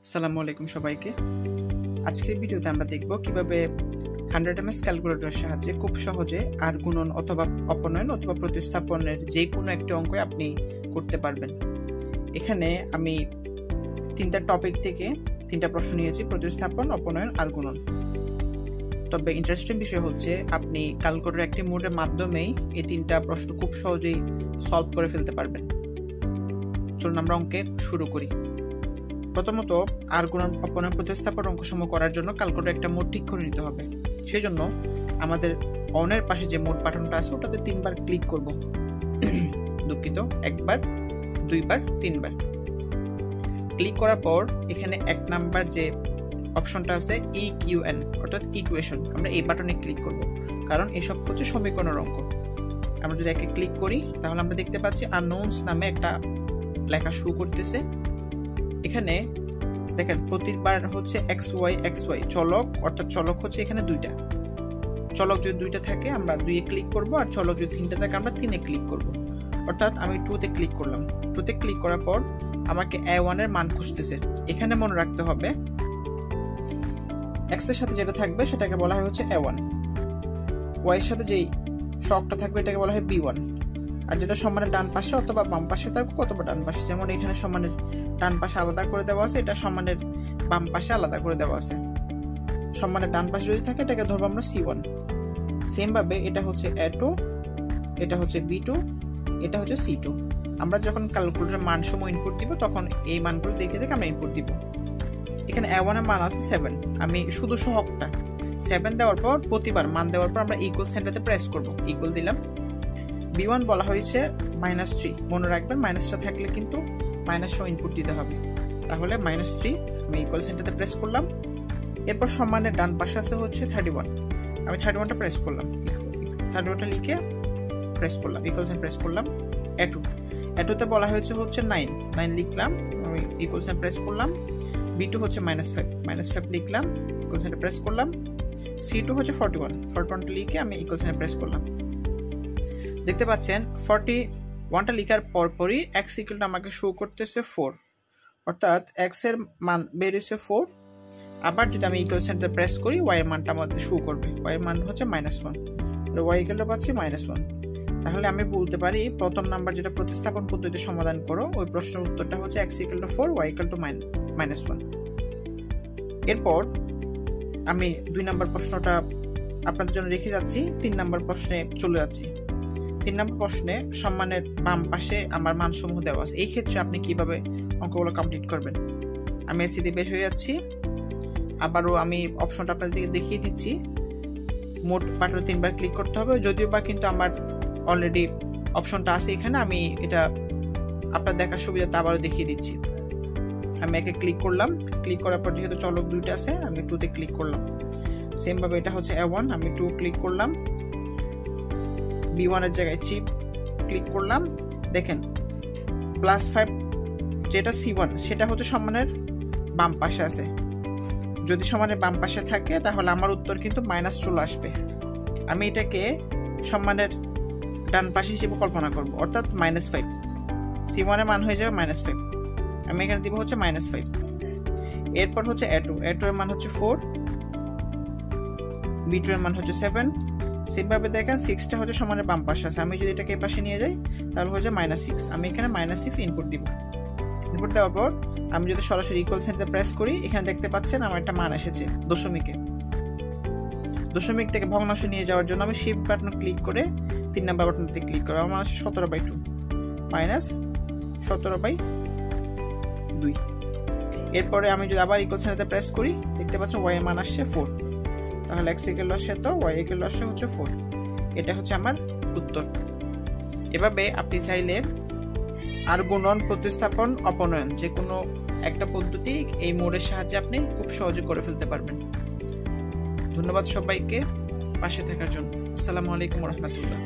আসসালামু আলাইকুম সবাইকে। আজকের ভিডিওতে আমরা দেখব কিভাবে 100 ms ক্যালকুলেটরের সাহায্যে খুব সহজে আর গুণন অথবা অপনয়ন অথবা প্রতিস্থাপনের যে কোনো একটি অঙ্ক আপনি করতে পারবেন। এখানে আমি তিনটা টপিক থেকে তিনটা প্রশ্ন নিয়েছি: প্রতিস্থাপন, অপনয়ন আর গুণন। তবে ইন্টারেস্টিং বিষয় হচ্ছে আপনি ক্যালকুলেটর একটি মোডের মাধ্যমেই এই তিনটা প্রশ্ন খুব সহজেই সলভ করে ফেলতে পারবেন। চলুন আমরা অঙ্কে শুরু করি। প্রথমত, আর গুণন, অপনয়ন, প্রতিস্থাপন অঙ্কসমূহ করার জন্য ক্যালকুলেটর একটা মোড ঠিক করে নিতে হবে। সেই জন্য আমাদের অনের পাশে যে মোড বাটনটা আছে ওটাতে 3বার ক্লিক করব। দুঃখিত, 1বার, 2বার, 3বার ক্লিক করার পর এখানে 1 নাম্বার যে অপশনটা আছে ইকিউএন অর্থাৎ ইকুয়েশন, আমরা এই বাটনে ক্লিক করব, কারণ এসব হচ্ছে সমীকরণের অঙ্ক। আমরা যদি একে ক্লিক করি তাহলে আমরা দেখতে পাচ্ছি আননোনস নামে একটা লেখা শুরু করতেছে। এখানে দেখেন প্রতিবার হচ্ছে xy চলক, অর্থাৎ চলক হচ্ছে এখানে দুইটা। চলক যদি দুইটা থাকে আমরা 2-এ ক্লিক করব, আর চলক যদি 3টা থাকে আমরা 3-এ ক্লিক করব। অর্থাৎ আমি 2-তে ক্লিক করলাম। 2-তে ক্লিক করার পর আমাকে a1 এর মান খুঁজতেছে। এখানে মনে রাখতে হবে x এর সাথে যেটা থাকবে সেটাকে বলা হয় হচ্ছে a1, y এর সাথে যেই শকটা থাকবে এটাকে বলা হয় b1, আর যেটা সমানের ডান পাশে অথবা বাম পাশে থাকবে অথবা ডান পাশে, যেমন এখানে সমানের ডান পাশে আলাদা করে দেওয়া আছে, এটা সমানের বাম পাশে আলাদা করে দেওয়া আছে। সমানের ডান পাশে যদি থাকে এটাকে ধরবো আমরা c1। সেম ভাবে এটা হচ্ছে a2, এটা হচ্ছে b2, এটা হচ্ছে c2। আমরা যখন ক্যালকুলেটরের মান সমূহ ইনপুট দিব তখন এই মানগুলো দেখে দেখে আমরা ইনপুট দিব। এখানে a1 এর মান আছে 7, আমি শুধু সহগটা 7 দেওয়ার পর প্রতিবার মান দেওয়ার পর আমরা ইকুয়াল সেন্টারতে প্রেস করব, ইকুয়াল দিলাম। b1 বলা হয়েছে -3, মনে রাখবেন মাইনাসটা থাকলে কিন্তু মাইনাস সহ ইনপুট দিতে হবে। তাহলে -3 আমি ইকুয়াল সাইনটাতে প্রেস করলাম। এরপর সমানের ডান পাশে আছে হচ্ছে 31, আমি 31টা প্রেস করলাম, 31টা লিখে প্রেস করলাম, ইকুয়াল সাইন প্রেস করলাম। a2 বলা হয়েছে হচ্ছে 9 লিখলাম, আমি ইকুয়াল সাইন প্রেস করলাম। b2 হচ্ছে -5 লিখলাম, ইকুয়াল সাইন প্রেস করলাম। c2 হচ্ছে 41টা লিখে আমি ইকুয়াল সাইন প্রেস করলাম। দেখতে পাচ্ছেন 41টা লেখার পরপরই x ইকুয়ালটা আমাকে শো করতেছে 4, অর্থাৎ x এর মান বের হয়েছে 4। আবার যদি আমি ইকুয়াল সাইনটা প্রেস করি y এর মানটা আমাদের শো করবে, y এর মান হচ্ছে -1, y ইকুয়ালটা পাচ্ছি -1। তাহলে আমি বলতে পারি প্রথম নাম্বার যেটা প্রতিস্থাপন পদ্ধতিতে সমাধান করো ওই প্রশ্নের উত্তরটা হচ্ছে x equal to 4, y equal to -1। এরপর আমি 2 নাম্বার প্রশ্নটা আপনাদের জন্য রেখে যাচ্ছি, 3 নাম্বার প্রশ্নে চলে যাচ্ছি। 3 নম্বর প্রশ্নে সম্মানের বাম পাশে আমার মানসমূহ দেওয়া আছে। এই ক্ষেত্রে আপনি কিভাবে অঙ্কগুলো কমপ্লিট করবেন? আমি এসি দিয়ে বের হয়ে যাচ্ছি, আবারও আমি অপশনটা আপনাদেরকে দেখিয়ে দিচ্ছি। মোট বাটনে 3বার ক্লিক করতে হবে, যদিও বা কিন্তু আমার অলরেডি অপশনটা আছে এখানে, আমি এটা আপনার দেখার সুবিধাতে আবারও দেখিয়ে দিচ্ছি। আমি একে ক্লিক করলাম, ক্লিক করার পর যেহেতু চলক 2টা আছে আমি 2-তে ক্লিক করলাম। সেম ভাবে এটা হচ্ছে a1, আমি 2 ক্লিক করলাম, b1 এর জায়গায় 3 ক্লিক করলাম। দেখেন +5 যেটা c1 সেটা হচ্ছে সমানের বাম পাশে আছে। যদি সমানের বাম পাশে থাকে তাহলে আমার উত্তর কিন্তু মাইনাস চলে আসবে। আমি এটাকে সমানের ডান পাশে হিসেবে কল্পনা করব, অর্থাৎ -5। c1 এর মান হয়ে যাবে -5, আমি এখানে দিব হচ্ছে -5। এরপর হচ্ছে a2 এর মান হচ্ছে 4, b2 এর মান হচ্ছে 7। সেভাবে দেখেন 6টা হচ্ছে সমানের বাম পাশে আছে, আমি যদি এটাকে এই পাশে নিয়ে যাই তাহলে হয়ে যায় -6, আমি এখানে -6 ইনপুট দিব। ইনপুট দেওয়ার পর আমি যদি সরাসরি ইকুয়াল সাইনটা প্রেস করি এখানে দেখতে পাচ্ছেন আমার একটা মান এসেছে দশমিক থেকে ভগ্নাংশে নিয়ে যাওয়ার জন্য আমি শিফট বাটন ক্লিক করে 3 নাম্বার বাটনতে ক্লিক করে আমার আসে 17/2 -17/2। এরপরে আমি যদি আবার ইকুয়াল সাইনটা প্রেস করি দেখতে পাচ্ছেন y এর মান আসছে 4, তাহলে x ইকুয়াল আসে তো y ইকুয়াল আসে হচ্ছে 4। এটা হচ্ছে আমার উত্তর। এভাবে আপনি চাইলে আর গুণন, প্রতিস্থাপন, অপনয়ন যে কোনো একটা পদ্ধতি এই মোডের সাহায্যে আপনি খুব সহজে করে ফেলতে পারবেন। ধন্যবাদ সবাইকে পাশে থাকার জন্য। আসসালামু আলাইকুম ওয়া রাহমাতুল্লাহ।